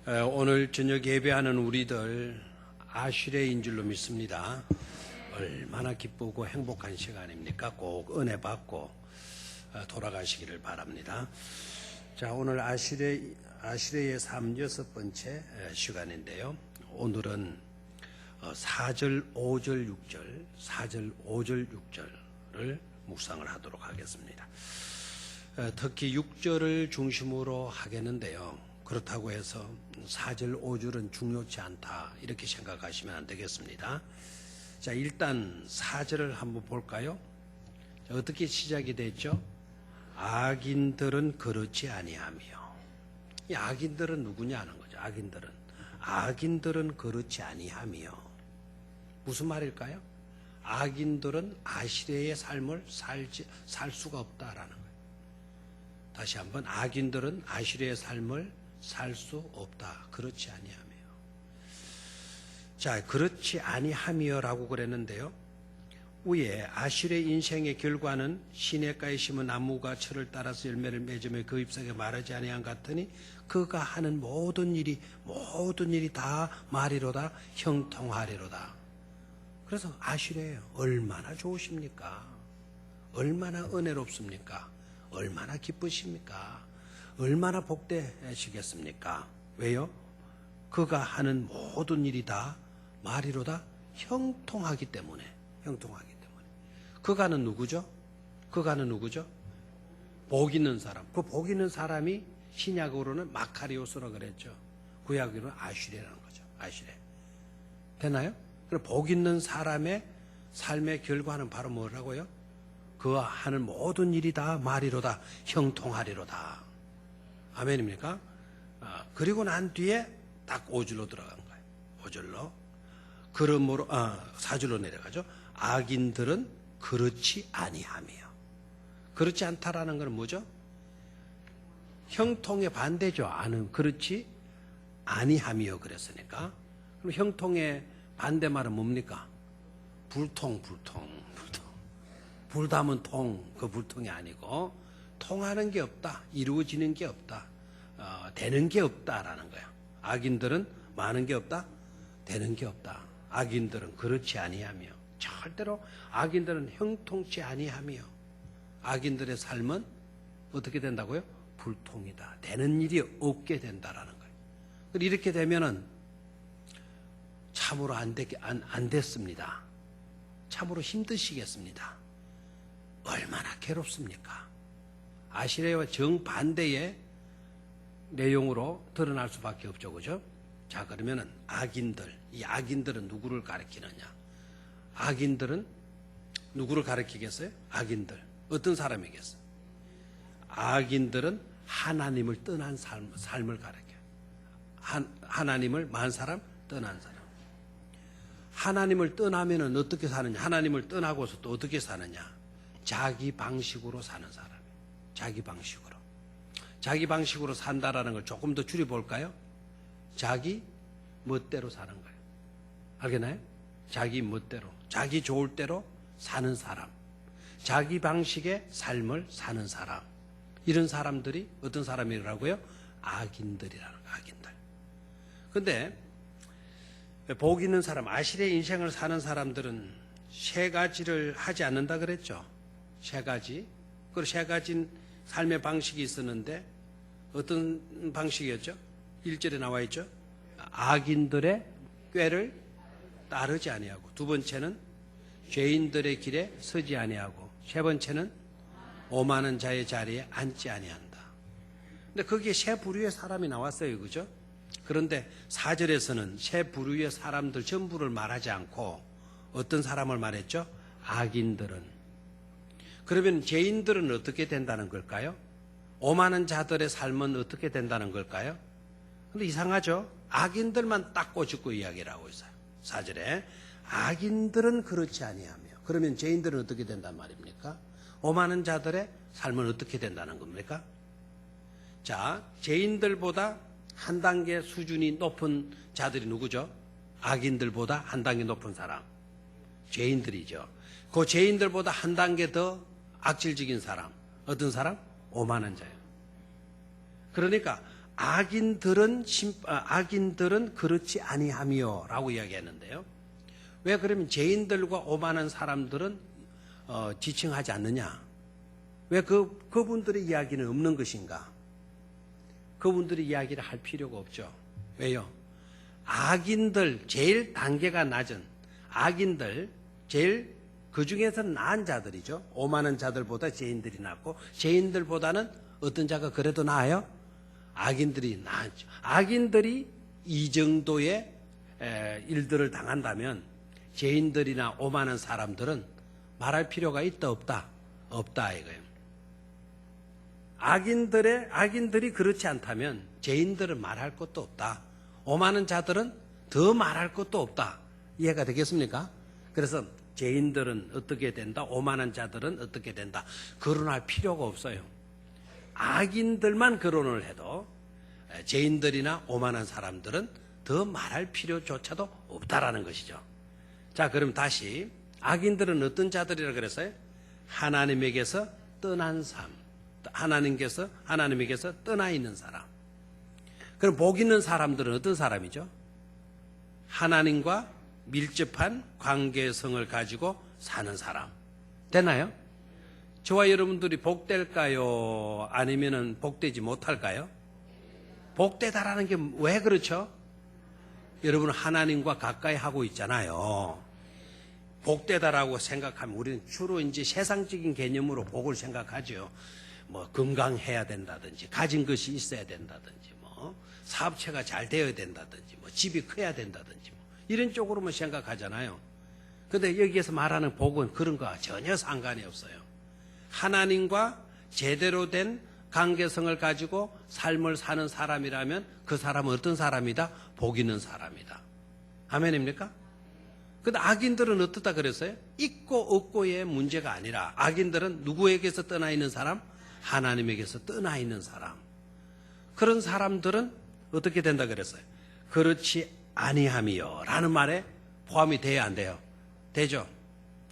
오늘 저녁 예배하는 우리들 아슈레인 줄로 믿습니다. 얼마나 기쁘고 행복한 시간입니까? 꼭 은혜 받고 돌아가시기를 바랍니다. 자, 오늘 아슈레의 삶 6번째 시간인데요. 오늘은 4절, 5절, 6절, 4절, 5절, 6절을 묵상을 하도록 하겠습니다. 특히 6절을 중심으로 하겠는데요. 그렇다고 해서 4절, 5절은 중요치 않다 이렇게 생각하시면 안 되겠습니다. 자, 일단 4절을 한번 볼까요? 자, 어떻게 시작이 됐죠? 악인들은 그렇지 아니하며. 이 악인들은 누구냐 하는 거죠. 악인들은 그렇지 아니하며. 무슨 말일까요? 악인들은 아시레의 삶을 살 수가 없다라는 거예요. 다시 한번, 악인들은 아시레의 삶을 살 수 없다. 그렇지 아니하며. 자, 그렇지 아니하며라고 그랬는데요. 위에 아슈레 인생의 결과는 시냇가에 심은 나무가 철을 따라서 열매를 맺으며 그 잎사귀에 마르지 아니한 같으니 그가 하는 모든 일이 다 말이로다 형통하리로다. 그래서 아슈레예요. 얼마나 좋으십니까? 얼마나 은혜롭습니까? 얼마나 기쁘십니까? 얼마나 복되시겠습니까? 왜요? 그가 하는 모든 일이 다 말이로다 형통하기 때문에. 그가는 누구죠? 복 있는 사람. 그 복 있는 사람이 신약으로는 마카리오스라고 그랬죠. 구약으로는 아슈레라는 거죠. 아슈레. 되나요? 그럼 복 있는 사람의 삶의 결과는 바로 뭐라고요? 그가 하는 모든 일이 다 말이로다 형통하리로다. 아멘입니까? 그리고 난 뒤에 딱 5절로 들어간 거예요. 5절로. 그러므로 4절로 내려가죠. 악인들은 그렇지 아니하며. 그렇지 않다라는 건 뭐죠? 형통의 반대죠. 그렇지 아니하며 그랬으니까. 그럼 형통의 반대말은 뭡니까? 불통. 불담은 통, 그 불통이 아니고 통하는 게 없다. 이루어지는 게 없다. 되는 게 없다라는 거야. 악인들은 많은 게 없다. 되는 게 없다. 악인들은 그렇지 아니하며. 절대로 악인들은 형통치 아니하며. 악인들의 삶은 어떻게 된다고요? 불통이다. 되는 일이 없게 된다라는 거예요. 이렇게 되면은 참으로 안 됐습니다. 참으로 힘드시겠습니다. 얼마나 괴롭습니까? 아시레와 정반대의 내용으로 드러날 수밖에 없죠. 그죠? 자, 그러면은 이 악인들은 누구를 가리키느냐? 악인들은 누구를 가리키겠어요? 악인들. 어떤 사람이겠어요? 악인들은 하나님을 떠난 삶을 가리켜요. 하나님을 만 사람, 떠난 사람. 하나님을 떠나면은 어떻게 사느냐? 하나님을 떠나고서 또 어떻게 사느냐? 자기 방식으로 사는 사람이에요. 자기 방식으로 산다라는 걸 조금 더 줄여볼까요? 자기 멋대로 사는 거예요. 알겠나요? 자기 멋대로, 자기 좋을 대로 사는 사람. 자기 방식의 삶을 사는 사람. 이런 사람들이 어떤 사람이라고요? 악인들이라는 거예요. 악인들. 근데 복 있는 사람, 아시레 인생을 사는 사람들은 세 가지를 하지 않는다 그랬죠. 세 가지. 그 세 가지 삶의 방식이 있었는데 어떤 방식이었죠? 1절에 나와 있죠. 악인들의 꾀를 따르지 아니하고, 두 번째는 죄인들의 길에 서지 아니하고, 세 번째는 오만한 자의 자리에 앉지 아니한다. 근데 거기에 세 부류의 사람이 나왔어요. 그죠? 그런데 4절에서는 세 부류의 사람들 전부를 말하지 않고 어떤 사람을 말했죠? 악인들은. 그러면 죄인들은 어떻게 된다는 걸까요? 오만한 자들의 삶은 어떻게 된다는 걸까요? 근데 이상하죠? 악인들만 딱 꼬집고 이야기를 하고 있어요. 4절에 악인들은 그렇지 아니하며. 그러면 죄인들은 어떻게 된단 말입니까? 오만한 자들의 삶은 어떻게 된다는 겁니까? 자, 죄인들보다 한 단계 수준이 높은 자들이 누구죠? 악인들보다 한 단계 높은 사람. 죄인들이죠. 그 죄인들보다 한 단계 더 악질적인 사람. 어떤 사람? 오만한 자예요. 그러니까 악인들은 그렇지 아니하며라고 이야기했는데요. 왜 그러면 죄인들과 오만한 사람들은 지칭하지 않느냐? 왜 그분들의 이야기는 없는 것인가? 그분들의 이야기를 할 필요가 없죠. 왜요? 악인들, 제일 단계가 낮은 악인들, 제일 그 중에서는 나은 자들이죠. 오만한 자들보다 죄인들이 낫고, 죄인들보다는 어떤 자가 그래도 나아요? 악인들이 나았죠. 악인들이 이 정도의 일들을 당한다면 죄인들이나 오만한 사람들은 말할 필요가 있다 없다? 없다 이거예요. 악인들이 그렇지 않다면 죄인들은 말할 것도 없다. 오만한 자들은 더 말할 것도 없다. 이해가 되겠습니까? 그래서 죄인들은 어떻게 된다? 오만한 자들은 어떻게 된다? 거론할 필요가 없어요. 악인들만 거론을 해도 죄인들이나 오만한 사람들은 더 말할 필요조차도 없다라는 것이죠. 자, 그럼 다시 악인들은 어떤 자들이라 그랬어요? 하나님에게서 떠난 삶. 하나님에게서 떠나 있는 사람. 그럼 복 있는 사람들은 어떤 사람이죠? 하나님과 밀접한 관계성을 가지고 사는 사람. 되나요? 저와 여러분들이 복될까요? 아니면은 복되지 못할까요? 복되다라는 게 왜 그렇죠? 여러분 하나님과 가까이 하고 있잖아요. 복되다라고 생각하면 우리는 주로 이제 세상적인 개념으로 복을 생각하죠. 뭐 건강해야 된다든지, 가진 것이 있어야 된다든지, 뭐 사업체가 잘 되어야 된다든지, 뭐 집이 커야 된다든지, 뭐 이런 쪽으로만 생각하잖아요. 그런데 여기에서 말하는 복은 그런 거와 전혀 상관이 없어요. 하나님과 제대로 된 관계성을 가지고 삶을 사는 사람이라면 그 사람은 어떤 사람이다? 복 있는 사람이다. 아멘입니까? 근데 악인들은 어떻다 그랬어요? 있고 없고의 문제가 아니라 악인들은 누구에게서 떠나 있는 사람? 하나님에게서 떠나 있는 사람. 그런 사람들은 어떻게 된다 그랬어요? 그렇지 아니하며 라는 말에 포함이 돼야 안 돼요? 되죠?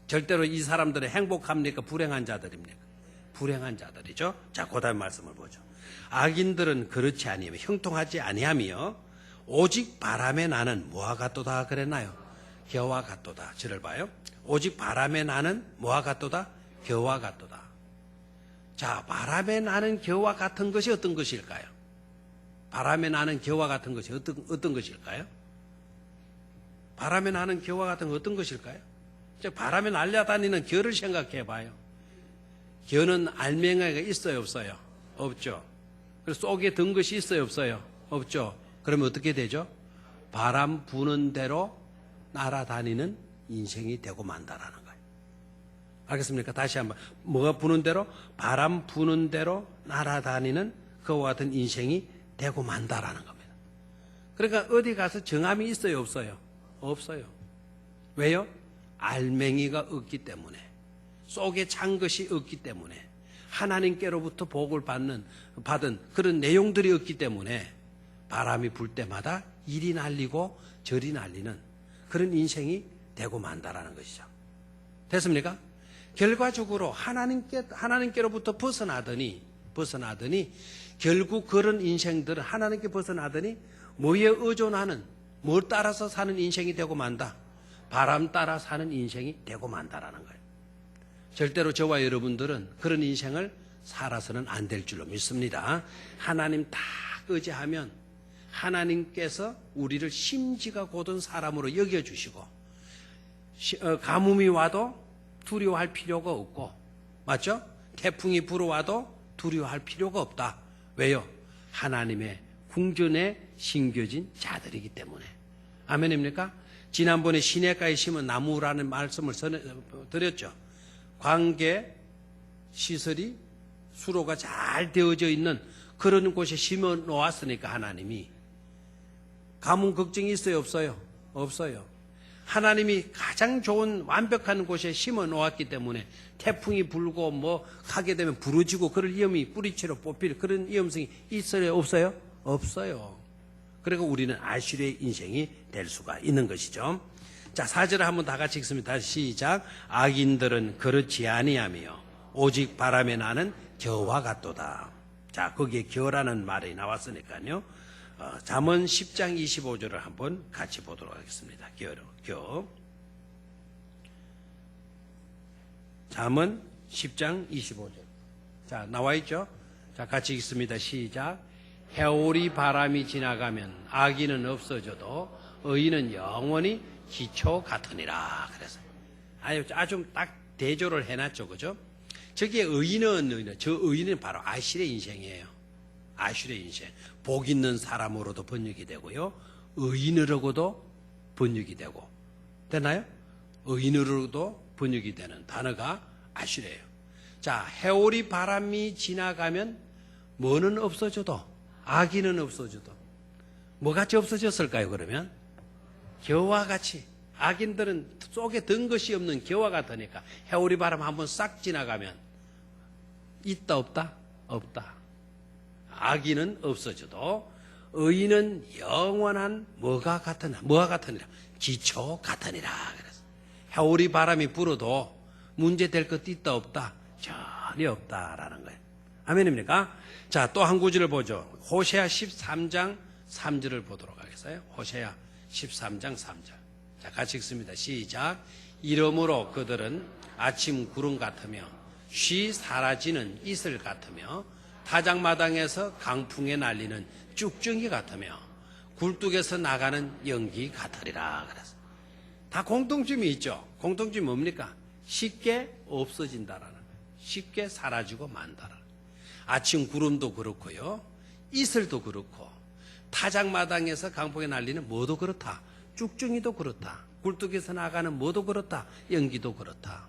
절대로 이 사람들은 행복합니까? 불행한 자들입니까? 불행한 자들이죠. 자, 그 다음 말씀을 보죠. 악인들은 그렇지 아니하며 형통하지 아니하며 오직 바람에 나는 뭐와 같도다 그랬나요? 겨와 같도다. 저를 봐요. 오직 바람에 나는 뭐와 같도다? 겨와 같도다. 자, 바람에 나는 겨와 같은 것이 어떤 것일까요? 바람에 나는 겨와 같은 것이 어떤 것일까요? 바람에 나는 겨와 같은 것 어떤 것일까요? 바람에 날려다니는 겨를 생각해 봐요. 겨는 알맹이가 있어요, 없어요? 없죠. 그래서 속에 든 것이 있어요, 없어요? 없죠. 그러면 어떻게 되죠? 바람 부는 대로 날아다니는 인생이 되고 만다라는 거예요. 알겠습니까? 다시 한번. 뭐가 부는 대로? 바람 부는 대로 날아다니는 그와 같은 인생이 되고 만다라는 겁니다. 그러니까 어디 가서 정함이 있어요, 없어요? 없어요. 왜요? 알맹이가 없기 때문에, 속에 찬 것이 없기 때문에, 하나님께로부터 복을 받은 그런 내용들이 없기 때문에 바람이 불 때마다 이리 날리고 저리 날리는 그런 인생이 되고 만다라는 것이죠. 됐습니까? 결과적으로 하나님께로부터 벗어나더니 결국 그런 인생들은 하나님께 벗어나더니 뭐에 의존하는, 뭘 따라서 사는 인생이 되고 만다? 바람 따라 사는 인생이 되고 만다라는 거예요. 절대로 저와 여러분들은 그런 인생을 살아서는 안 될 줄로 믿습니다. 하나님 딱 의지하면 하나님께서 우리를 심지가 고든 사람으로 여겨주시고, 가뭄이 와도 두려워할 필요가 없고, 맞죠? 태풍이 불어와도 두려워할 필요가 없다. 왜요? 하나님의 궁전에 심겨진 자들이기 때문에. 아멘입니까? 지난번에 시냇가에 심은 나무라는 말씀을 드렸죠. 관계 시설이 수로가 잘 되어져 있는 그런 곳에 심어 놓았으니까 하나님이. 가뭄 걱정이 있어요, 없어요? 없어요. 하나님이 가장 좋은 완벽한 곳에 심어 놓았기 때문에 태풍이 불고 뭐 하게 되면 부러지고 그럴 위험이, 뿌리채로 뽑힐 그런 위험성이 있어요, 없어요? 없어요. 그리고 우리는 아슈리의 인생이 될 수가 있는 것이죠. 자, 4절을 한번 다 같이 읽습니다. 시작. 악인들은 그렇지 아니하며 오직 바람에 나는 겨와 같도다. 자, 거기에 겨라는 말이 나왔으니까요. 잠언 10장 25절을 한번 같이 보도록 하겠습니다. 겨. 잠언 10장 25절. 자, 나와 있죠? 자, 같이 읽습니다. 시작. 해오리 바람이 지나가면 악인은 없어져도 의인은 영원히 기초 같으니라. 그래서 아주 딱 대조를 해놨죠, 그죠? 저기에 의인은 저 의인은 바로 아실의 인생이에요. 아실의 인생. 복 있는 사람으로도 번역이 되고요, 의인으로도 번역이 되고. 되나요? 의인으로도 번역이 되는 단어가 아실이에요. 자, 해오리 바람이 지나가면 뭐는 없어져도, 악인은 없어져도 뭐같이 없어졌을까요? 그러면 겨와 같이. 악인들은 속에 든 것이 없는 겨와 같으니까 해오리 바람 한번 싹 지나가면 있다 없다? 없다. 악인은 없어져도 의인은 영원한 뭐가 같으니라? 기초 같으니라. 그래서 해오리 바람이 불어도 문제될 것 있다 없다? 전혀 없다라는 거예요. 아멘입니까? 자, 또 한 구절을 보죠. 호세아 13장 3절을 보도록 하겠어요. 호세아 13장 3절. 자, 같이 읽습니다. 시작. 이러므로 그들은 아침 구름 같으며 쉬 사라지는 이슬 같으며 타작마당에서 강풍에 날리는 쭉정이 같으며 굴뚝에서 나가는 연기 같으리라. 그래서 다 공통점이 있죠. 공통점이 뭡니까? 쉽게 없어진다라는 거예요. 쉽게 사라지고 만다라는 거예요. 아침 구름도 그렇고요, 이슬도 그렇고, 타작마당에서 강풍에 날리는 뭐도 그렇다. 쭉정이도 그렇다. 굴뚝에서 나가는 뭐도 그렇다. 연기도 그렇다.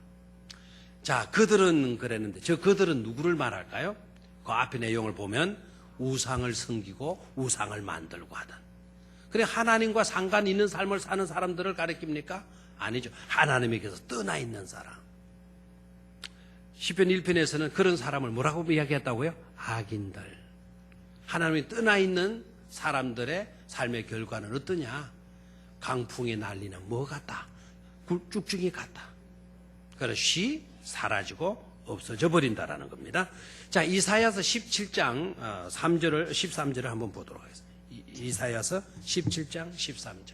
자, 그들은 그랬는데 저 그들은 누구를 말할까요? 그 앞에 내용을 보면 우상을 섬기고 우상을 만들고 하던. 그래, 하나님과 상관 있는 삶을 사는 사람들을 가리킵니까? 아니죠. 하나님에게서 떠나 있는 사람. 시편 1편에서는 그런 사람을 뭐라고 이야기했다고요? 악인들. 하나님이 떠나 있는 사람들의 삶의 결과는 어떠냐? 강풍에 날리는 뭐 같다? 쭉쭉이 같다. 그래서 쉬 사라지고 없어져 버린다라는 겁니다. 자, 이사야서 17장 13절을 한번 보도록 하겠습니다. 이사야서 17장 13절.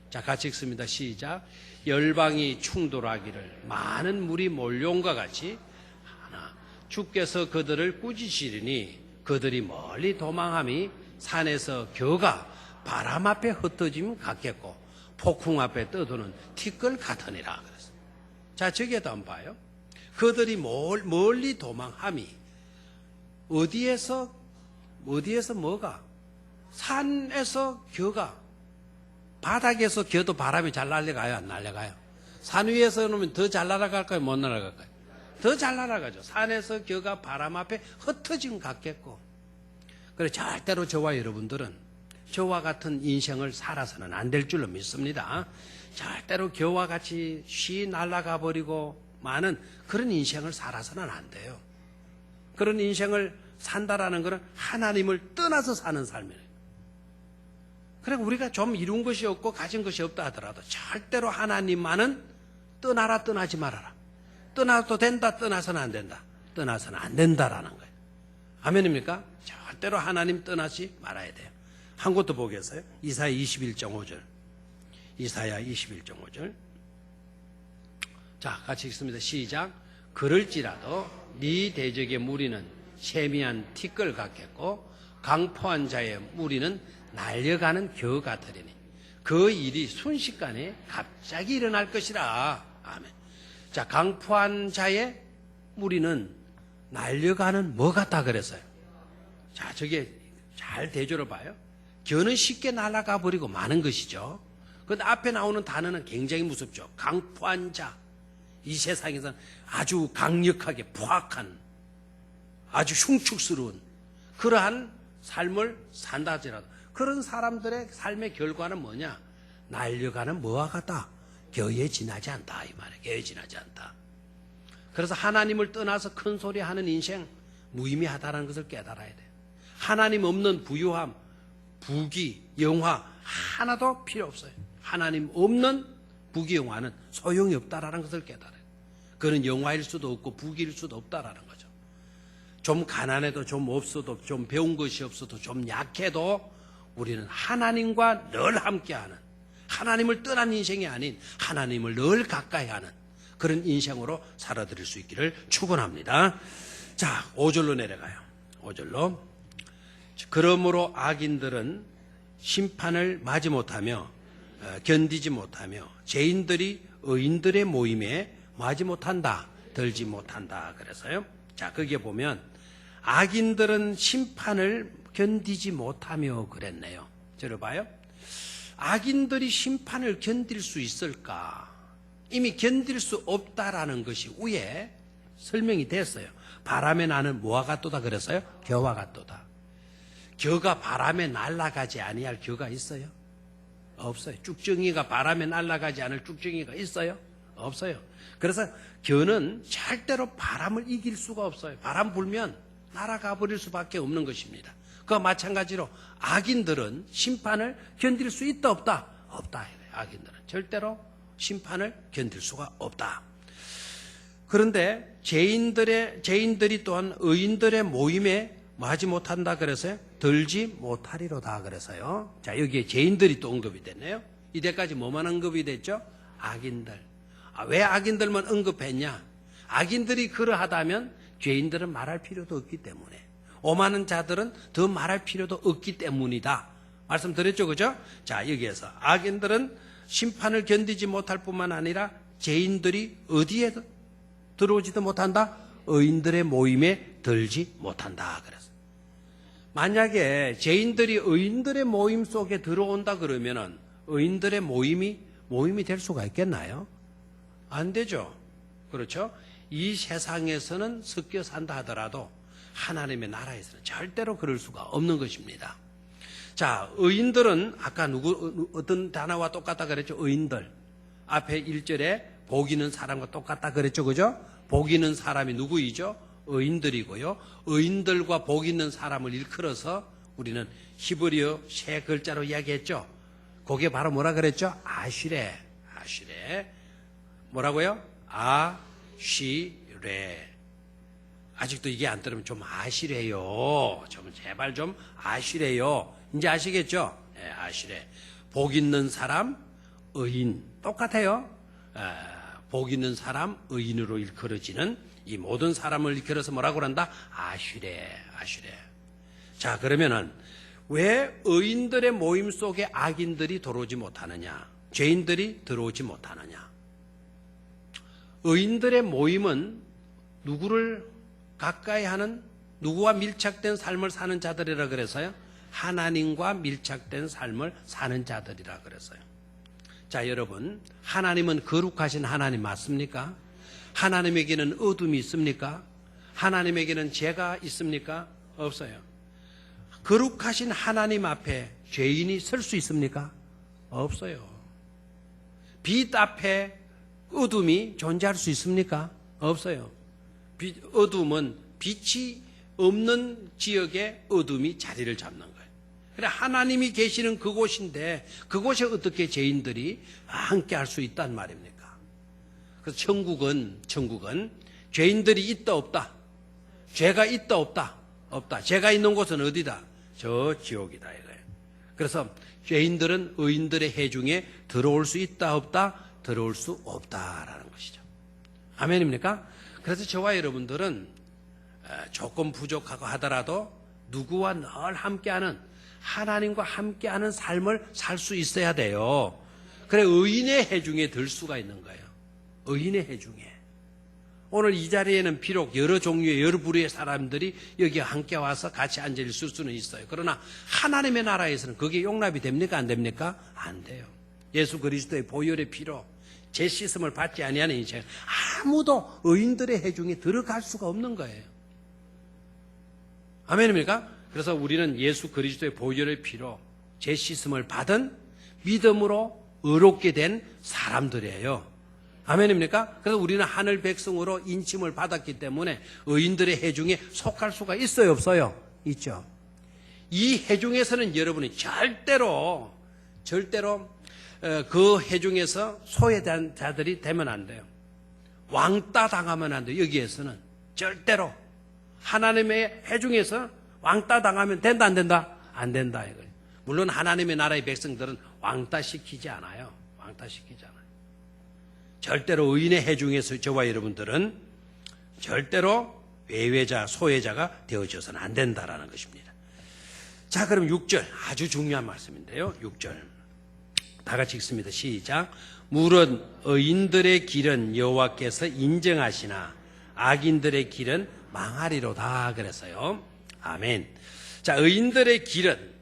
자, 같이 읽습니다. 시작. 열방이 충돌하기를 많은 물이 몰려온과 같이 하나 주께서 그들을 꾸짖으리니 그들이 멀리 도망함이 산에서 겨가 바람 앞에 흩어짐 같겠고 폭풍 앞에 떠도는 티끌 같으니라. 그래서 자, 저기에도 한번 봐요. 그들이 멀리 도망함이 어디에서 뭐가? 산에서 겨가. 바닥에서 겨도 바람이 잘 날아가요, 안 날아가요? 산 위에서 놓으면 더 잘 날아갈까요, 못 날아갈까요? 더 잘 날아가죠. 산에서 겨가 바람 앞에 흩어짐 같겠고. 그래, 절대로 저와 여러분들은 저와 같은 인생을 살아서는 안 될 줄로 믿습니다. 절대로 겨와 같이 쉬 날아가 버리고 많은 그런 인생을 살아서는 안 돼요. 그런 인생을 산다라는 것은 하나님을 떠나서 사는 삶이에요. 그래, 우리가 좀 이룬 것이 없고 가진 것이 없다 하더라도 절대로 하나님만은 떠나라, 떠나지 말아라. 떠나도 된다, 떠나서는 안 된다. 떠나서는 안 된다라는 거예요. 아멘입니까? 절대로 하나님 떠나지 말아야 돼요. 한 곳도 보겠어요? 이사야 21.5절. 이사야 21.5절. 자, 같이 읽습니다. 시작. 그럴지라도 네 대적의 무리는 세미한 티끌 같겠고 강포한 자의 무리는 날려가는 겨 같으리니 그 일이 순식간에 갑자기 일어날 것이라. 아멘. 자, 강포한 자의 무리는 날려가는 뭐 같다 그랬어요? 자, 저게 잘 대조를 봐요. 겨는 쉽게 날아가 버리고 마는 것이죠. 그런데 앞에 나오는 단어는 굉장히 무섭죠. 강포한 자. 이 세상에서는 아주 강력하게 포악한, 아주 흉측스러운 그러한 삶을 산다 하더라도 그런 사람들의 삶의 결과는 뭐냐? 날려가는 뭐와 같다? 겨에 지나지 않다 이 말이에요. 겨에 지나지 않다. 그래서 하나님을 떠나서 큰 소리 하는 인생 무의미하다는 것을 깨달아야 돼요. 하나님 없는 부유함, 부귀, 영화 하나도 필요 없어요. 하나님 없는 부귀, 영화는 소용이 없다라는 것을 깨달아요. 그는 영화일 수도 없고 부귀일 수도 없다라는 거죠. 좀 가난해도 좀 없어도 좀 배운 것이 없어도 좀 약해도 우리는 하나님과 늘 함께하는, 하나님을 떠난 인생이 아닌 하나님을 늘 가까이 하는 그런 인생으로 살아드릴 수 있기를 축원합니다. 자, 5절로 내려가요. 5절로. 그러므로 악인들은 심판을 맞이 못하며 견디지 못하며 죄인들이 의인들의 모임에 맞이 못한다, 들지 못한다. 그래서요. 자, 거기에 보면 악인들은 심판을 견디지 못하며 그랬네요. 들어봐요. 악인들이 심판을 견딜 수 있을까? 이미 견딜 수 없다라는 것이 위에 설명이 됐어요. 바람에 나는 뭐와 같도다 그랬어요? 겨와 같도다. 겨가 바람에 날아가지 아니할 겨가 있어요? 없어요. 쭉정이가 바람에 날아가지 않을 쭉정이가 있어요? 없어요. 그래서 겨는 절대로 바람을 이길 수가 없어요. 바람 불면 날아가 버릴 수밖에 없는 것입니다. 그와 마찬가지로 악인들은 심판을 견딜 수 있다 없다? 없다. 악인들은 절대로 심판을 견딜 수가 없다. 그런데 죄인들이 또한 의인들의 모임에 맞지 못한다 그래서요. 들지 못하리로다 그래서요. 자, 여기에 죄인들이 또 언급이 됐네요. 이때까지 뭐만 언급이 됐죠? 악인들. 왜 악인들만 언급했냐? 악인들이 그러하다면 죄인들은 말할 필요도 없기 때문에, 오만한 자들은 더 말할 필요도 없기 때문이다. 말씀드렸죠, 그죠? 자, 여기에서 악인들은 심판을 견디지 못할 뿐만 아니라 죄인들이 어디에 들어오지도 못한다? 의인들의 모임에 들지 못한다. 그래서 만약에 죄인들이 의인들의 모임 속에 들어온다 그러면은 의인들의 모임이 될 수가 있겠나요? 안 되죠. 그렇죠? 이 세상에서는 섞여 산다 하더라도 하나님의 나라에서는 절대로 그럴 수가 없는 것입니다. 자, 의인들은 아까 어떤 단어와 똑같다 그랬죠? 의인들. 앞에 1절에 복 있는 사람과 똑같다 그랬죠? 그죠? 복 있는 사람이 누구이죠? 의인들이고요. 의인들과 복 있는 사람을 일컬어서 우리는 히브리어 세 글자로 이야기했죠? 그게 바로 뭐라 그랬죠? 아시레. 뭐라고요? 아시레. 아직도 이게 안 들으면 좀 아시래요. 제발 좀 아시래요. 이제 아시겠죠? 네, 아시래. 복 있는 사람, 의인. 똑같아요. 복 있는 사람, 의인으로 일컬어지는 이 모든 사람을 일컬어서 뭐라고 한다? 아시래. 자, 그러면은 왜 의인들의 모임 속에 악인들이 들어오지 못하느냐? 죄인들이 들어오지 못하느냐? 의인들의 모임은 누구를 가까이 하는, 누구와 밀착된 삶을 사는 자들이라 그래서요. 하나님과 밀착된 삶을 사는 자들이라 그래서요. 자, 여러분, 하나님은 거룩하신 하나님 맞습니까? 하나님에게는 어둠이 있습니까? 하나님에게는 죄가 있습니까? 없어요. 거룩하신 하나님 앞에 죄인이 설 수 있습니까? 없어요. 빛 앞에 어둠이 존재할 수 있습니까? 없어요. 어둠은 빛이 없는 지역에 어둠이 자리를 잡는 거예요. 그래, 하나님이 계시는 그곳인데 그곳에 어떻게 죄인들이 함께 할 수 있단 말입니까? 그래서 천국은 죄인들이 있다 없다? 죄가 있다 없다? 없다. 죄가 있는 곳은 어디다? 저 지옥이다 이거예요. 그래서 죄인들은 의인들의 해중에 들어올 수 있다 없다? 들어올 수 없다라는 것이죠. 아멘입니까? 그래서 저와 여러분들은 조금 부족하고 하더라도 누구와 늘 함께하는, 하나님과 함께하는 삶을 살 수 있어야 돼요. 그래, 의인의 해중에 들 수가 있는 거예요. 의인의 해중에. 오늘 이 자리에는 비록 여러 종류의 여러 부류의 사람들이 여기 함께 와서 같이 앉아 있을 수는 있어요. 그러나 하나님의 나라에서는 그게 용납이 됩니까? 안 됩니까? 안 돼요. 예수 그리스도의 보혈의 피로 제 씻음을 받지 아니하는 인생, 아무도 의인들의 해중에 들어갈 수가 없는 거예요. 아멘입니까? 그래서 우리는 예수 그리스도의 보혈의 피로 제 씻음을 받은 믿음으로 의롭게 된 사람들이에요. 아멘입니까? 그래서 우리는 하늘 백성으로 인침을 받았기 때문에 의인들의 해중에 속할 수가 있어요, 없어요? 있죠. 이 해중에서는 여러분이 절대로 그 해중에서 소외된 자들이 되면 안 돼요. 왕따 당하면 안 돼요. 여기에서는 절대로. 하나님의 해 중에서 왕따 당하면 된다 안 된다? 안 된다 이거예요. 물론 하나님의 나라의 백성들은 왕따 시키지 않아요. 왕따 시키지 않아요. 절대로 의인의 해 중에서 저와 여러분들은 절대로 외외자, 소외자가 되어져서는 안 된다라는 것입니다. 자, 그럼 6절 아주 중요한 말씀인데요. 6절 다 같이 읽습니다. 시작. 물은 의인들의 길은 여호와께서 인정하시나 악인들의 길은 망하리로다 그랬어요. 아멘. 자, 의인들의 길은,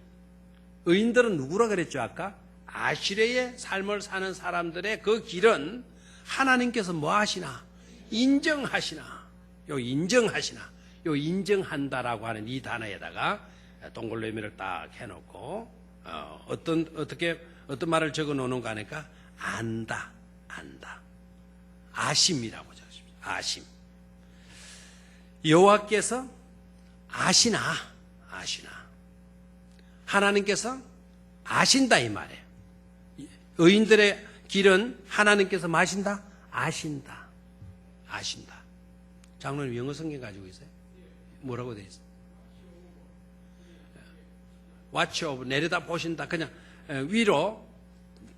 의인들은 누구라 그랬죠 아까? 아시레의 삶을 사는 사람들의 그 길은 하나님께서 뭐 하시나? 인정하시나. 요 인정하시나. 요 인정한다라고 하는 이 단어에다가 동글로 의미를 딱 해놓고 어떤 말을 적어 놓는가 하니까 안다, 안다. 아심이라고 적습니다. 아심. 여호와께서 아시나, 아시나. 하나님께서 아신다 이 말이에요. 의인들의 길은 하나님께서 마신다, 아신다, 아신다. 장로님 영어 성경 가지고 있어요? 뭐라고 되어 있어요? watch over, 내려다 보신다. 그냥 위로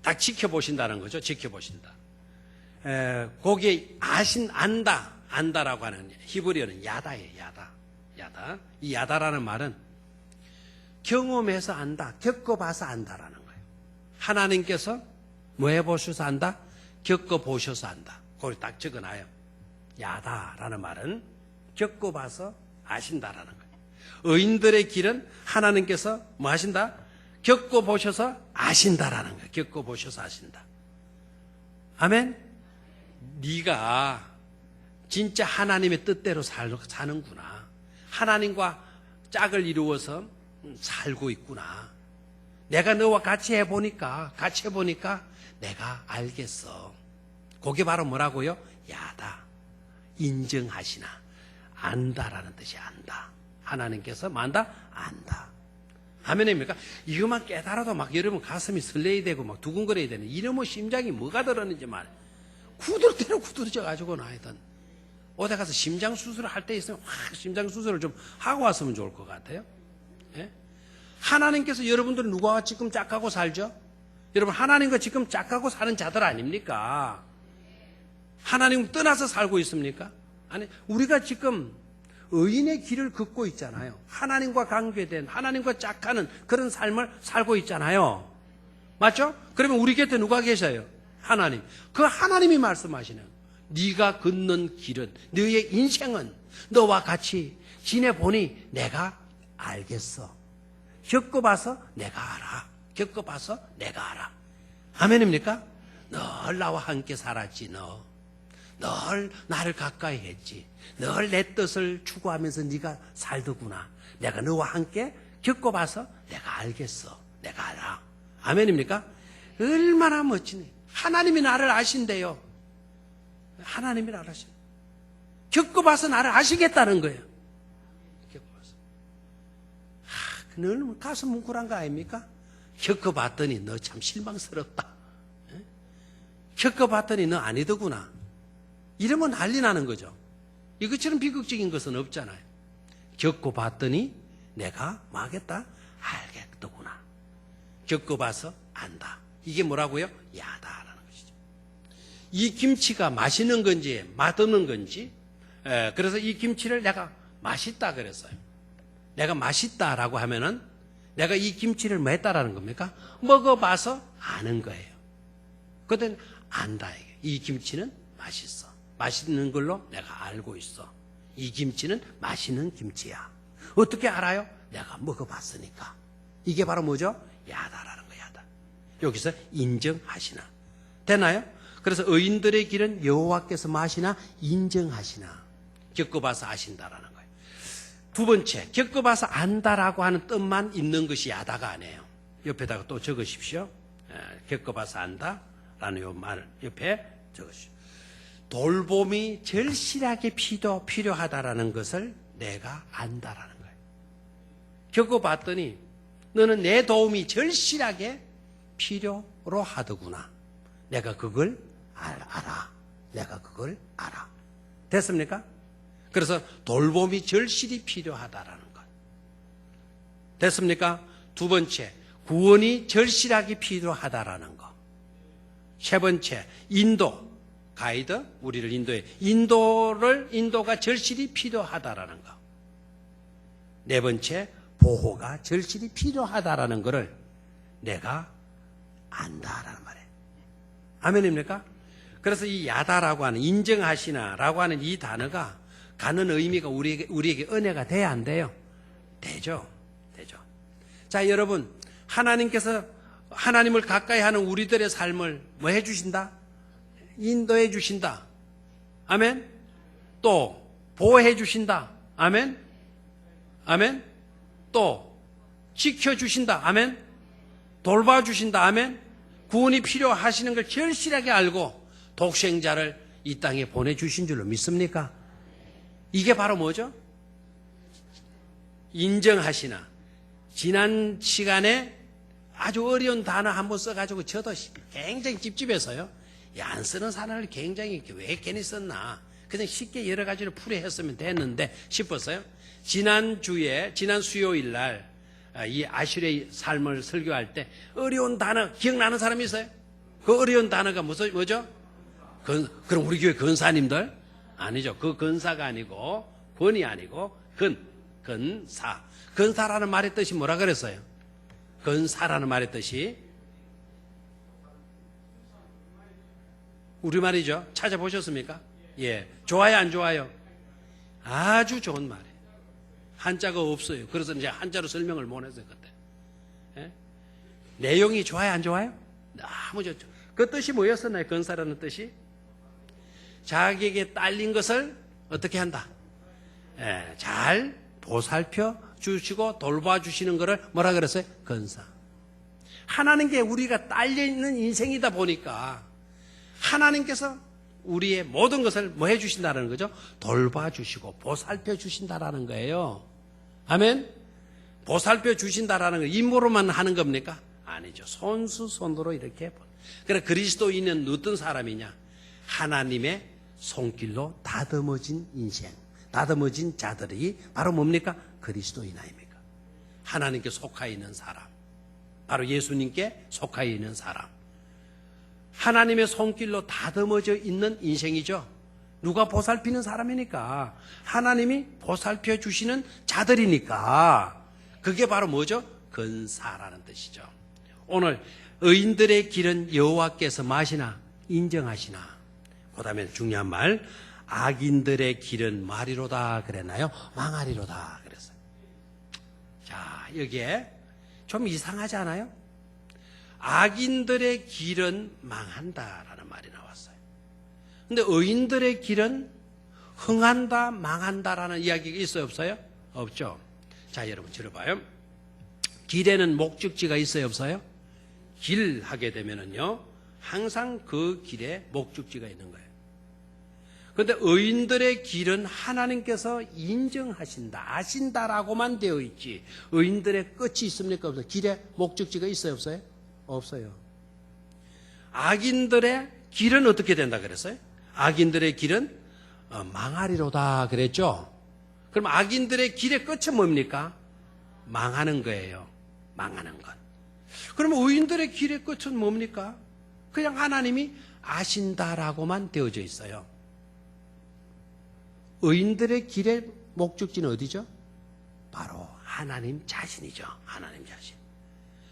딱 지켜보신다는 거죠. 지켜보신다. 거기에 안다, 안다라고 하는 히브리어는 야다예요. 야다, 야다. 이 야다라는 말은 경험해서 안다, 겪어봐서 안다라는 거예요. 하나님께서 뭐 해보셔서 안다? 겪어보셔서 안다. 거기 딱 적어놔요. 야다라는 말은 겪어봐서 아신다라는 거예요. 의인들의 길은 하나님께서 뭐 하신다? 겪어보셔서 아신다라는 거예요. 겪어보셔서 아신다. 아멘? 네가 진짜 하나님의 뜻대로 사는구나. 하나님과 짝을 이루어서 살고 있구나. 내가 너와 같이 해보니까 내가 알겠어. 그게 바로 뭐라고요? 야다. 인정하시나. 안다라는 뜻이 안다. 하나님께서 만다? 안다. 아멘입니까? 이것만 깨달아도 막 여러분 가슴이 설레야 되고 막 두근거려야 되는 이러면 심장이 뭐가 들었는지 말. 구들대로 구들져 가지고는 하여튼 어디 가서 심장 수술을 할 때 있으면 확 심장 수술을 좀 하고 왔으면 좋을 것 같아요. 예? 하나님께서 여러분들은 누구와 지금 짝하고 살죠? 여러분 하나님과 지금 짝하고 사는 자들 아닙니까? 하나님 떠나서 살고 있습니까? 아니 우리가 지금 의인의 길을 걷고 있잖아요. 하나님과 관계된 하나님과 짝하는 그런 삶을 살고 있잖아요. 맞죠? 그러면 우리 곁에 누가 계셔요? 하나님. 그 하나님이 말씀하시는 네가 걷는 길은 너의 인생은 너와 같이 지내보니 내가 알겠어. 겪어봐서 내가 알아. 겪어봐서 내가 알아. 아멘입니까? 늘 나와 함께 살았지 너. 늘 나를 가까이 했지. 늘 내 뜻을 추구하면서 네가 살더구나. 내가 너와 함께 겪어봐서 내가 알겠어. 내가 알아. 아멘입니까? 얼마나 멋지네. 하나님이 나를 아신대요. 하나님이 나를 아신대요. 겪어봐서 나를 아시겠다는 거예요. 겪어봐서. 늘 가슴 뭉클한 거 아닙니까? 겪어봤더니 너 참 실망스럽다. 겪어봤더니 너 아니더구나. 이러면 난리 나는 거죠. 이것처럼 비극적인 것은 없잖아요. 겪어봤더니 내가 뭐 하겠다? 알겠더구나. 겪어봐서 안다. 이게 뭐라고요? 야다라는 것이죠. 이 김치가 맛있는 건지 맛없는 건지 그래서 이 김치를 내가 맛있다 그랬어요. 내가 맛있다라고 하면은 내가 이 김치를 뭐 했다라는 겁니까? 먹어봐서 아는 거예요. 그때 안다. 이 김치는 맛있어. 맛있는 걸로 내가 알고 있어. 이 김치는 맛있는 김치야. 어떻게 알아요? 내가 먹어봤으니까. 이게 바로 뭐죠? 야다라는 거야. 야다. 여기서 인정하시나. 되나요? 그래서 의인들의 길은 여호와께서 마시나 인정하시나. 겪어봐서 아신다라는 거예요. 두 번째, 겪어봐서 안다라고 하는 뜻만 있는 것이 야다가 아니에요. 옆에다가 또 적으십시오. 겪어봐서 안다라는 요 말 옆에 적으십시오. 돌봄이 절실하게 필요하다라는 것을 내가 안다라는 거예요. 겪어봤더니 너는 내 도움이 절실하게 필요로 하더구나. 내가 그걸 알아. 내가 그걸 알아. 됐습니까? 그래서 돌봄이 절실히 필요하다라는 것. 됐습니까? 두 번째, 구원이 절실하게 필요하다라는 것. 세 번째, 인도, 가이드, 우리를 인도해. 인도가 절실히 필요하다라는 것. 네 번째, 보호가 절실히 필요하다라는 것을 내가 안다라는 말이에요. 아멘입니까? 그래서 이 야다라고 하는, 인정하시나라고 하는 이 단어가 가는 의미가 우리에게 은혜가 돼야 안 돼요? 되죠. 자, 여러분, 하나님께서 하나님을 가까이 하는 우리들의 삶을 뭐 해주신다? 인도해 주신다. 아멘? 또, 보호해 주신다. 아멘? 또, 지켜주신다. 아멘? 돌봐주신다. 아멘? 구원이 필요하시는 걸 절실하게 알고 독생자를 이 땅에 보내주신 줄로 믿습니까? 이게 바로 뭐죠? 인정하시나. 지난 시간에 아주 어려운 단어 한번 써가지고 저도 굉장히 찝찝해서요. 안 쓰는 단어를 굉장히 왜 괜히 썼나. 그냥 쉽게 여러 가지를 풀이했으면 됐는데 싶었어요. 지난 수요일 날 이 아슈레의 삶을 설교할 때 어려운 단어 기억나는 사람이 있어요? 그 어려운 단어가 뭐죠? 그럼 우리 교회 근사님들? 아니죠. 그 근사가 아니고 권이 아니고 근사. 근사라는 말의 뜻이 뭐라 그랬어요? 근사라는 말의 뜻이 우리말이죠. 찾아보셨습니까? 예. 좋아요, 안 좋아요? 아주 좋은 말이에요. 한자가 없어요. 그래서 이제 한자로 설명을 못 했어요, 그때. 예? 내용이 좋아요, 안 좋아요? 너무 좋죠. 그 뜻이 뭐였었나요? 근사라는 뜻이? 자기에게 딸린 것을 어떻게 한다? 예, 잘 보살펴 주시고 돌봐주시는 것을 뭐라 그랬어요? 근사. 하나님께 우리가 딸려있는 인생이다 보니까 하나님께서 우리의 모든 것을 뭐 해주신다는 거죠? 돌봐주시고 보살펴 주신다라는 거예요. 아멘? 보살펴 주신다라는 거 임무로만 하는 겁니까? 아니죠. 손수손으로 이렇게. 그래 그리스도인은 어떤 사람이냐? 하나님의 손길로 다듬어진 인생, 다듬어진 자들이 바로 뭡니까? 그리스도인 아닙니까? 하나님께 속하 있는 사람, 바로 예수님께 속하 있는 사람, 하나님의 손길로 다듬어져 있는 인생이죠. 누가 보살피는 사람이니까, 하나님이 보살펴 주시는 자들이니까 그게 바로 뭐죠? 근사라는 뜻이죠. 오늘 의인들의 길은 여호와께서 마시나 인정하시나. 그 다음에 중요한 말, 악인들의 길은 말이로다 그랬나요? 망하리로다 그랬어요. 자, 여기에 좀 이상하지 않아요? 악인들의 길은 망한다라는 말이 나왔어요. 근데 의인들의 길은 흥한다, 망한다라는 이야기가 있어요, 없어요? 없죠. 자, 여러분 들어봐요. 길에는 목적지가 있어요, 없어요? 길 하게 되면은요, 항상 그 길에 목적지가 있는 거예요. 그런데 의인들의 길은 하나님께서 인정하신다, 아신다라고만 되어 있지, 의인들의 끝이 있습니까, 없어요? 길에 목적지가 있어요, 없어요? 없어요. 악인들의 길은 어떻게 된다 그랬어요? 악인들의 길은 망하리로다 그랬죠. 그럼 악인들의 길의 끝은 뭡니까? 망하는 거예요. 망하는 것. 그러면 의인들의 길의 끝은 뭡니까? 그냥 하나님이 아신다라고만 되어져 있어요. 의인들의 길의 목적지는 어디죠? 바로 하나님 자신이죠. 하나님 자신.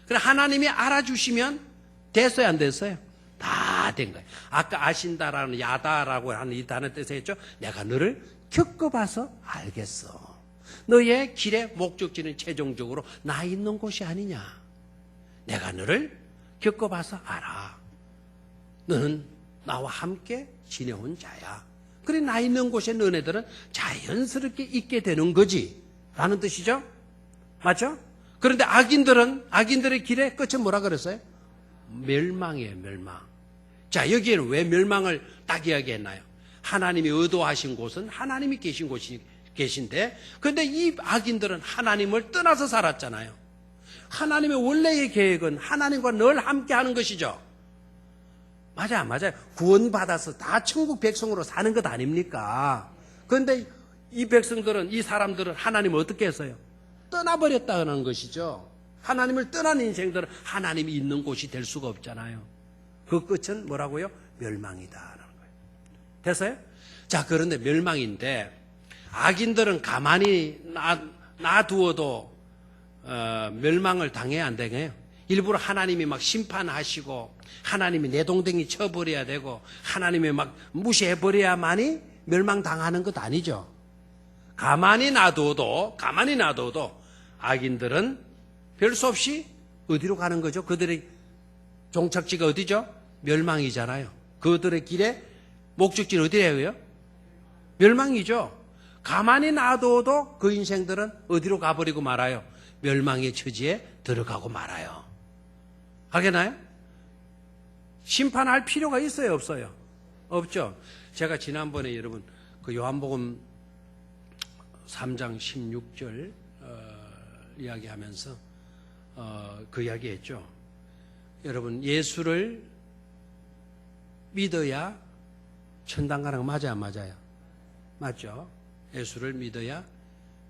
그래 하나님이 알아주시면 됐어요, 안 됐어요? 다 된 거예요. 아까 아신다라는 야다라고 하는 이 단어 뜻에 했죠. 내가 너를 겪어봐서 알겠어. 너의 길의 목적지는 최종적으로 나 있는 곳이 아니냐. 내가 너를 겪어봐서 알아. 너는 나와 함께 지내온 자야. 그래 나 있는 곳에 너네들은 자연스럽게 있게 되는 거지 라는 뜻이죠. 맞죠? 그런데 악인들의 길의 끝은 뭐라 그랬어요? 멸망이에요, 멸망. 자, 여기에는 왜 멸망을 딱 이야기했나요? 하나님이 의도하신 곳은 하나님이 계신 곳이 계신데, 그런데 이 악인들은 하나님을 떠나서 살았잖아요. 하나님의 원래의 계획은 하나님과 늘 함께 하는 것이죠. 맞아요. 구원받아서 다 천국 백성으로 사는 것 아닙니까? 그런데 이 백성들은, 이 사람들은 하나님을 어떻게 했어요? 떠나버렸다는 것이죠. 하나님을 떠난 인생들은 하나님이 있는 곳이 될 수가 없잖아요. 그 끝은 뭐라고요? 멸망이다라는 거예요. 됐어요? 자, 그런데 멸망인데 악인들은 가만히 놔두어도 멸망을 당해야 안 되겠어요? 일부러 하나님이 막 심판하시고 하나님이 내동댕이 쳐버려야 되고 하나님이 막 무시해버려야만이 멸망당하는 것 아니죠. 가만히 놔둬도 악인들은 별 수 없이 어디로 가는 거죠? 그들의 종착지가 어디죠? 멸망이잖아요. 그들의 길에 목적지는 어디예요? 멸망이죠. 가만히 놔둬도 그 인생들은 어디로 가버리고 말아요? 멸망의 처지에 들어가고 말아요. 알겠나요? 심판할 필요가 있어요, 없어요? 없죠. 제가 지난번에 여러분 그 요한복음 3장 16절 이야기하면서 그 이야기했죠. 여러분 예수를 믿어야 천당 가는 거 맞아요, 안 맞아요? 맞죠? 예수를 믿어야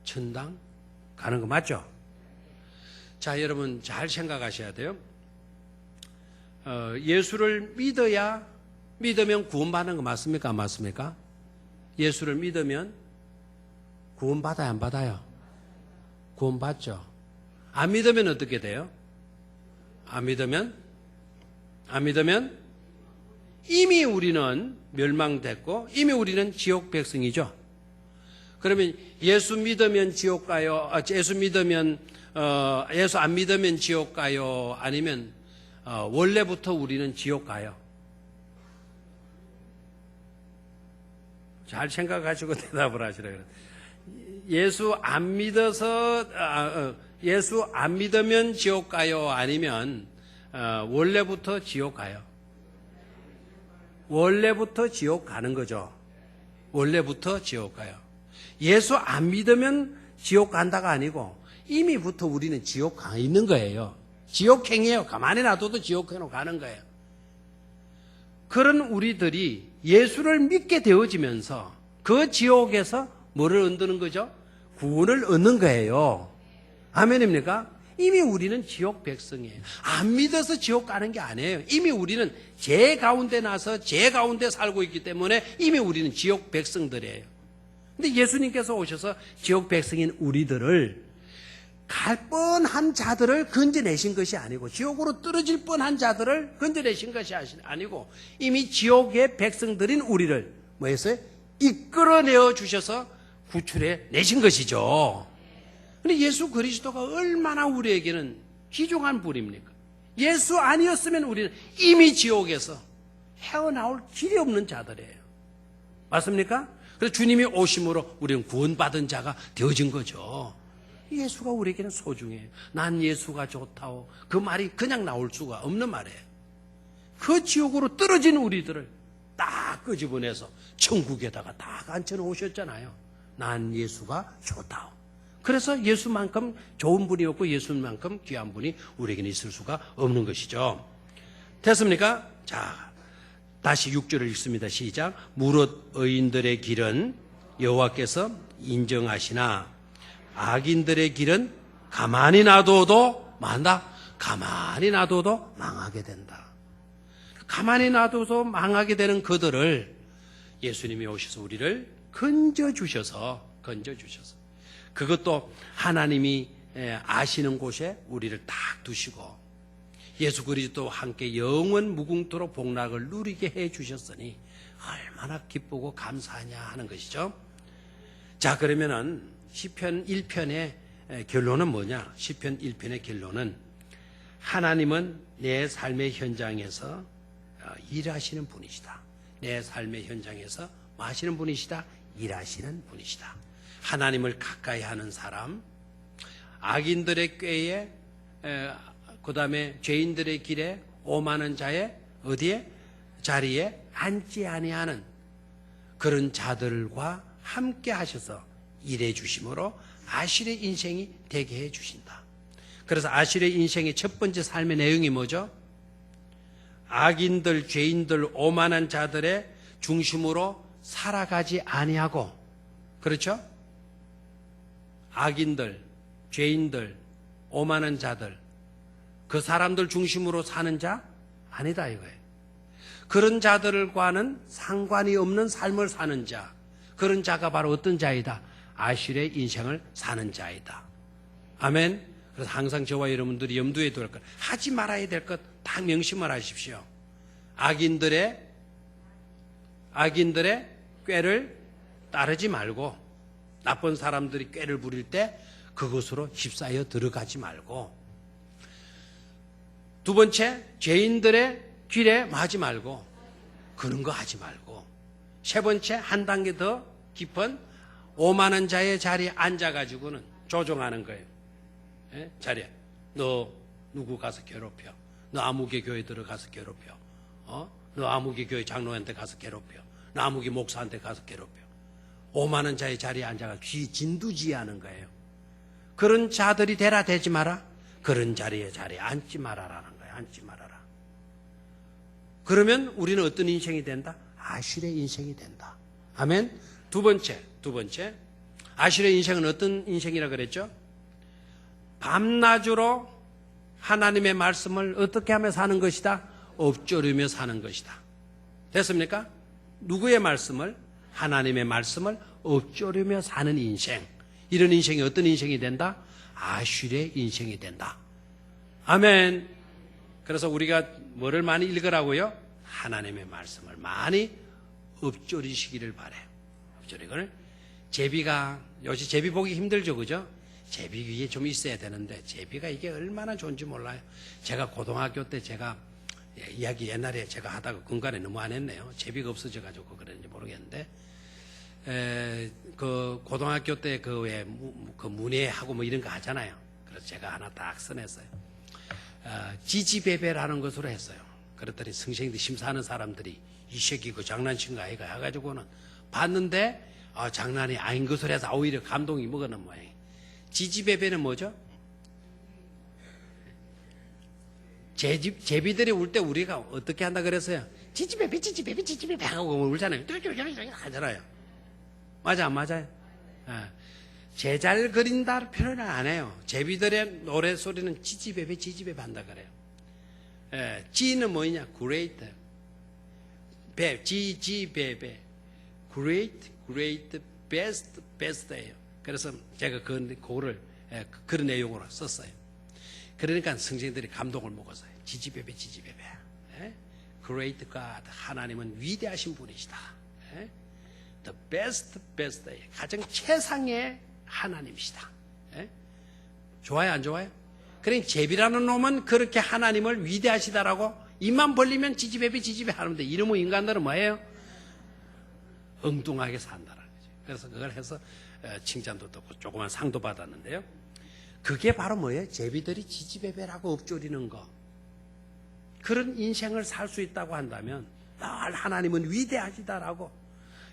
천당 가는 거 맞죠? 자, 여러분 잘 생각하셔야 돼요. 예수를 믿으면 구원받는 거 맞습니까? 안 맞습니까? 예수를 믿으면 구원받아요, 안 받아요? 구원받죠. 안 믿으면 어떻게 돼요? 안 믿으면 이미 우리는 멸망됐고 이미 우리는 지옥 백성이죠. 그러면 예수 믿으면 지옥 가요? 예수 안 믿으면 지옥 가요? 아니면 원래부터 우리는 지옥 가요? 잘 생각하시고 대답을 하시라 그래요. 예수 안 믿으면 지옥 가요? 아니면 원래부터 지옥 가요? 원래부터 지옥 가는 거죠. 원래부터 지옥 가요. 예수 안 믿으면 지옥 간다가 아니고 이미부터 우리는 지옥 가 있는 거예요. 지옥행이에요. 가만히 놔둬도 지옥행으로 가는 거예요. 그런 우리들이 예수를 믿게 되어지면서 그 지옥에서 뭐를 얻는 거죠? 구원을 얻는 거예요. 아멘입니까? 이미 우리는 지옥 백성이에요. 안 믿어서 지옥 가는 게 아니에요. 이미 우리는 죄 가운데 나서 죄 가운데 살고 있기 때문에 이미 우리는 지옥 백성들이에요. 근데 예수님께서 오셔서 지옥 백성인 우리들을 갈 뻔한 자들을 건져내신 것이 아니고 지옥으로 떨어질 뻔한 자들을 건져내신 것이 아니고 이미 지옥의 백성들인 우리를 뭐 했어요? 이끌어내어 주셔서 구출해 내신 것이죠. 근데 예수 그리스도가 얼마나 우리에게는 귀중한 분입니까? 예수 아니었으면 우리는 이미 지옥에서 헤어나올 길이 없는 자들이에요. 맞습니까? 그래서 주님이 오심으로 우리는 구원받은 자가 되어진 거죠. 예수가 우리에게는 소중해요. 난 예수가 좋다오. 그 말이 그냥 나올 수가 없는 말이에요. 그 지옥으로 떨어진 우리들을 딱 끄집어내서 천국에다가 딱 앉혀놓으셨잖아요. 난 예수가 좋다오. 그래서 예수만큼 좋은 분이 없고 예수만큼 귀한 분이 우리에게는 있을 수가 없는 것이죠. 됐습니까? 자, 다시 6절을 읽습니다. 시작. 무릇 의인들의 길은 여호와께서 인정하시나 악인들의 길은 가만히 놔둬도 만다. 가만히 놔둬도 망하게 된다. 가만히 놔둬도 망하게 되는 그들을 예수님이 오셔서 우리를 건져주셔서 그것도 하나님이 아시는 곳에 우리를 딱 두시고 예수 그리스도와 함께 영원 무궁토록 복락을 누리게 해주셨으니 얼마나 기쁘고 감사하냐 하는 것이죠. 자, 그러면은 시편 1편의 결론은 뭐냐? 시편 1편의 결론은 하나님은 내 삶의 현장에서 일하시는 분이시다. 내 삶의 현장에서 뭐 하시는 분이시다? 일하시는 분이시다. 하나님을 가까이 하는 사람, 악인들의 꾀에 그 다음에 죄인들의 길에 오만한 자의 어디에? 자리에 앉지 아니하는 그런 자들과 함께 하셔서 일해 주심으로 아실의 인생이 되게 해 주신다. 그래서 아실의 인생의 첫 번째 삶의 내용이 뭐죠? 악인들, 죄인들, 오만한 자들의 중심으로 살아가지 아니하고, 그렇죠? 악인들, 죄인들, 오만한 자들, 그 사람들 중심으로 사는 자? 아니다 이거예요. 그런 자들과는 상관이 없는 삶을 사는 자, 그런 자가 바로 어떤 자이다? 아실의 인생을 사는 자이다. 아멘. 그래서 항상 저와 여러분들이 염두에 둘 것, 하지 말아야 될 것 다 명심을 하십시오. 악인들의 꾀를 따르지 말고, 나쁜 사람들이 꾀를 부릴 때 그것으로 휩싸여 들어가지 말고, 두 번째, 죄인들의 길에 마지 말고, 그런 거 하지 말고, 세 번째, 한 단계 더 깊은 오만한 자의 자리에 앉아가지고는 조종하는 거예요. 예? 자리에 너 누구 가서 괴롭혀, 너 아무개 교회 들어가서 괴롭혀, 너 아무개 교회 장로한테 가서 괴롭혀, 너 아무개 목사한테 가서 괴롭혀. 오만한 자의 자리에 앉아가 진두지휘하는 거예요. 그런 자들이 되라 되지 마라. 그런 자리에 앉지 말아라는 거예요. 앉지 말아라. 그러면 우리는 어떤 인생이 된다? 아실의 인생이 된다. 아멘. 두 번째 아실의 인생은 어떤 인생이라 그랬죠? 밤낮으로 하나님의 말씀을 어떻게 하며 사는 것이다? 엎조르며 사는 것이다. 됐습니까? 누구의 말씀을? 하나님의 말씀을 엎조르며 사는 인생. 이런 인생이 어떤 인생이 된다? 아실의 인생이 된다. 아멘. 그래서 우리가 뭐를 많이 읽으라고요? 하나님의 말씀을 많이 엎조리시기를 바래요. 엎조리기를. 제비가 요새 제비 보기 힘들죠, 그죠? 제비 위에 좀 있어야 되는데 제비가 이게 얼마나 좋은지 몰라요. 제가 고등학교 때 이야기 옛날에 제가 하다가 군간에 너무 안 했네요. 제비가 없어져가지고 그랬는지 모르겠는데, 그 고등학교 때 그 문예하고 뭐 이런 거 하잖아요. 그래서 제가 하나 딱 써냈어요. 지지배배라는 것으로 했어요. 그랬더니 선생님들 심사하는 사람들이 이 새끼 그 장난친 거 아이가 해가지고는 봤는데 장난이 아닌 것을 해서 오히려 감동이 먹어는 모양이에요. 지지배배는 뭐죠? 제비들이 울 때 우리가 어떻게 한다 그랬어요? 지지배배 하고 울잖아요. 하잖아요. 맞아, 안 맞아요? 제잘 그린다 표현을 안 해요. 제비들의 노래소리는 지지배배 한다 그래요. 지는 뭐냐? great. 지지배배. great, best예요. 그래서 제가 그거를 그런 내용으로 썼어요. 그러니까 성경들이 감동을 먹었어요. 지지배배. Great God, 하나님은 위대하신 분이시다. The best, 가장 최상의 하나님이시다. 좋아요, 안 좋아요? 그러니까 제비라는 놈은 그렇게 하나님을 위대하시다라고 입만 벌리면 지지배배 하는데, 이놈의 인간들은 뭐예요? 엉뚱하게 산다라는 거죠. 그래서 그걸 해서 칭찬도 듣고 조그만 상도 받았는데요. 그게 바로 뭐예요? 제비들이 지지배배라고 엎조리는 거. 그런 인생을 살 수 있다고 한다면, 늘 하나님은 위대하시다라고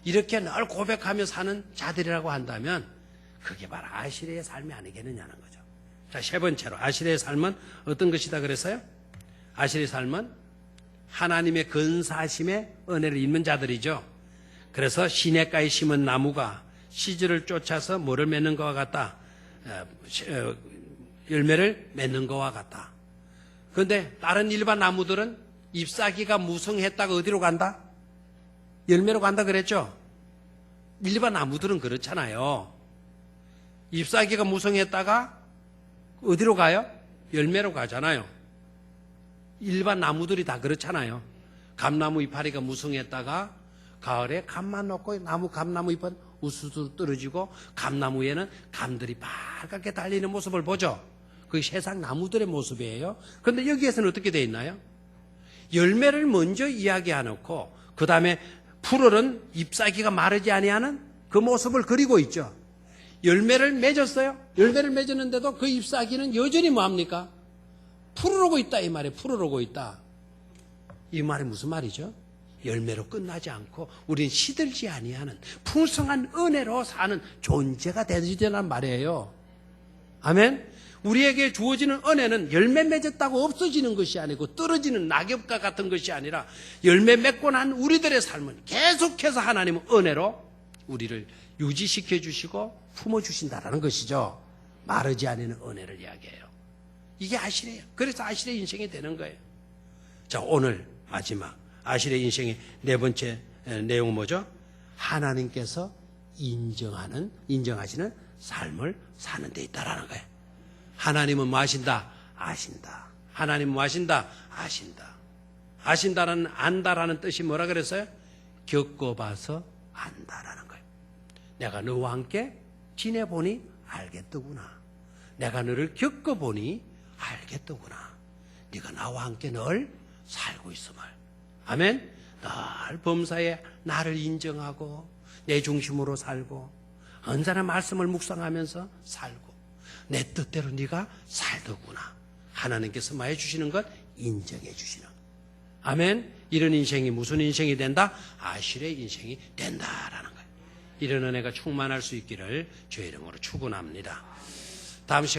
이렇게 늘 고백하며 사는 자들이라고 한다면, 그게 바로 아실의 삶이 아니겠느냐는 거죠. 자, 세 번째로 아실의 삶은 어떤 것이다 그랬어요? 아실의 삶은 하나님의 근사하심의 은혜를 입는 자들이죠. 그래서 시냇가에 심은 나무가 씨들을 쫓아서 뭐를 맺는 것과 같다? 열매를 맺는 것과 같다. 그런데 다른 일반 나무들은 잎사귀가 무성했다가 어디로 간다? 열매로 간다 그랬죠? 일반 나무들은 그렇잖아요. 잎사귀가 무성했다가 어디로 가요? 열매로 가잖아요. 일반 나무들이 다 그렇잖아요. 감나무 이파리가 무성했다가 가을에 감만 놓고 감나무 잎은 우수수 떨어지고 감나무에는 감들이 빨갛게 달리는 모습을 보죠. 그게 세상 나무들의 모습이에요. 그런데 여기에서는 어떻게 되어 있나요? 열매를 먼저 이야기해놓고 그 다음에 푸르른 잎사귀가 마르지 아니하는 그 모습을 그리고 있죠. 열매를 맺었어요. 열매를 맺었는데도 그 잎사귀는 여전히 뭐합니까? 푸르르고 있다 이 말이에요. 푸르르고 있다. 이 말이 무슨 말이죠? 열매로 끝나지 않고 우리는 시들지 아니하는 풍성한 은혜로 사는 존재가 되시라는 말이에요. 아멘. 우리에게 주어지는 은혜는 열매 맺었다고 없어지는 것이 아니고 떨어지는 낙엽과 같은 것이 아니라 열매 맺고 난 우리들의 삶은 계속해서 하나님은 은혜로 우리를 유지시켜 주시고 품어 주신다라는 것이죠. 마르지 않는 은혜를 이야기해요. 이게 아실이에요. 그래서 아실의 인생이 되는 거예요. 자, 오늘 마지막 아실의 인생의 네 번째 내용은 뭐죠? 하나님께서 인정하시는 삶을 사는 데 있다라는 거예요. 하나님은 뭐 하신다? 아신다. 하나님은 뭐 하신다? 아신다. 아신다라는 안다라는 뜻이 뭐라 그랬어요? 겪어봐서 안다라는 거예요. 내가 너와 함께 지내보니 알겠더구나. 내가 너를 겪어보니 알겠더구나. 네가 나와 함께 늘 살고 있음을. 아멘. 늘 범사에 나를 인정하고 내 중심으로 살고 언제나 말씀을 묵상하면서 살고 내 뜻대로 네가 살더구나. 하나님께서 뭐 해주시는 것? 인정해 주시는. 아멘. 이런 인생이 무슨 인생이 된다? 아실의 인생이 된다라는 거예요. 이런 은혜가 충만할 수 있기를 주의 이름으로 축원합니다. 다음 시간